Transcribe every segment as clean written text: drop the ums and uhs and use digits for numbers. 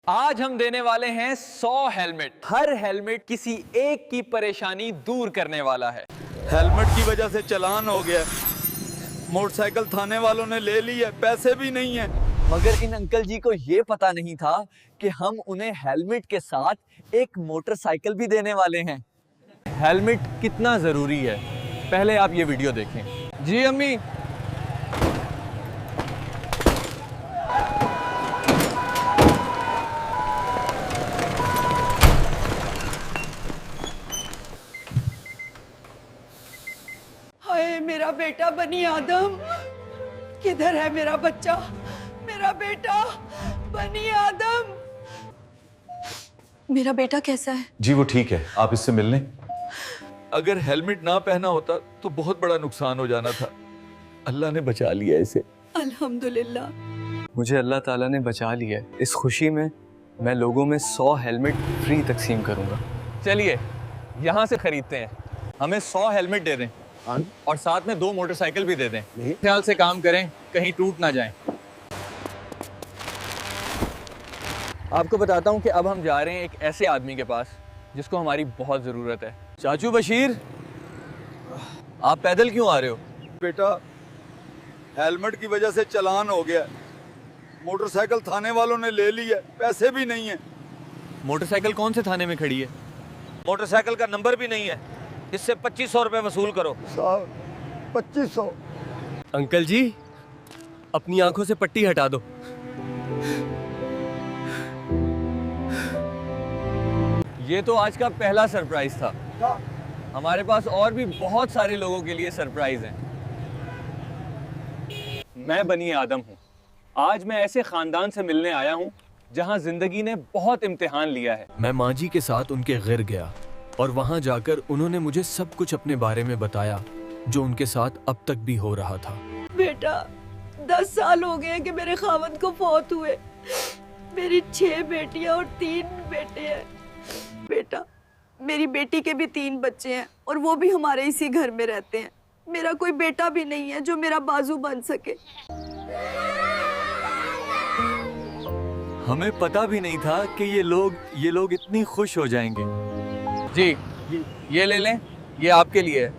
आज हम देने वाले हैं 100 हेलमेट। हर हेलमेट किसी एक की परेशानी दूर करने वाला है। हेलमेट की वजह से चालान हो गया, मोटरसाइकिल थाने वालों ने ले ली है, पैसे भी नहीं है। मगर इन अंकल जी को ये पता नहीं था कि हम उन्हें हेलमेट के साथ एक मोटरसाइकिल भी देने वाले हैं। हेलमेट कितना जरूरी है, पहले आप ये वीडियो देखें। जी अम्मी। हाय मेरा बेटा बनी आदम, किधर है मेरा बच्चा, मेरा बेटा बनी आदम। मेरा बेटा कैसा है? जी वो ठीक है, आप इससे मिल लें। अगर हेलमेट ना पहना होता तो बहुत बड़ा नुकसान हो जाना था। अल्लाह ने बचा लिया इसे। अल्हम्दुलिल्लाह। मुझे अल्लाह ताला ने बचा लिया है। इस खुशी में मैं लोगों में 100 हेलमेट फ्री तकसीम करूंगा। चलिए यहाँ से खरीदते हैं, हमें 100 हेलमेट दे दें और साथ में 2 मोटरसाइकिल भी दे दें। ख्याल से काम करें, कहीं टूट ना जाएं। आपको बताता हूँ कि अब हम जा रहे हैं एक ऐसे आदमी के पास जिसको हमारी बहुत ज़रूरत है। चाचू बशीर, आप पैदल क्यों आ रहे हो? बेटा, हेलमेट की वजह से चालान हो गया, मोटरसाइकिल थाने वालों ने ले ली है, पैसे भी नहीं है। मोटरसाइकिल कौन से थाने में खड़ी है? मोटरसाइकिल का नंबर भी नहीं है, इससे 2500 रुपए वसूल करो। साहब 2500। अंकल जी, अपनी आंखों से पट्टी हटा दो। ये तो आज का पहला सरप्राइज था। हमारे पास और भी बहुत सारे लोगों के लिए सरप्राइज हैं। मैं बनी आदम हूँ। आज मैं ऐसे खानदान से मिलने आया हूँ जहाँ जिंदगी ने बहुत इम्तिहान लिया है। मैं माँ जी के साथ उनके घर गया और वहाँ जाकर उन्होंने मुझे सब कुछ अपने बारे में बताया जो उनके साथ अब तक भी हो रहा था। बेटा 10 साल हो गए कि मेरे खावंद को फौत हुए। मेरी 6 बेटियां और 3 बेटे हैं। बेटा, मेरी बेटी के भी 3 बच्चे हैं और वो भी हमारे इसी घर में रहते हैं। मेरा कोई बेटा भी नहीं है जो मेरा बाजू बन सके। हमें पता भी नहीं था कि ये लोग इतनी खुश हो जाएंगे। जी, ये ले लें, ये आपके लिए है।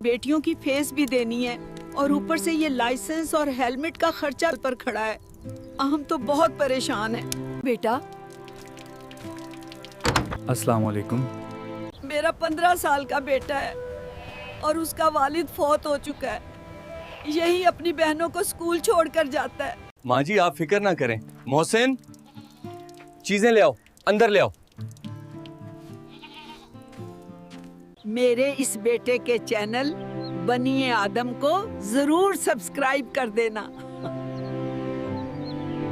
बेटियों की फीस भी देनी है और ऊपर से ये लाइसेंस और हेलमेट का खर्चा पर खड़ा है। हम तो बहुत परेशान हैं। बेटा, अस्सलाम वालेकुम। मेरा 15 साल का बेटा है और उसका वालिद फौत हो चुका है। यही अपनी बहनों को स्कूल छोड़कर जाता है। माँ जी आप फिक्र ना करें। मोहसिन, चीजें ले आओ, अंदर ले आओ। मेरे इस बेटे के चैनल बनिए आदम को जरूर सब्सक्राइब कर देना।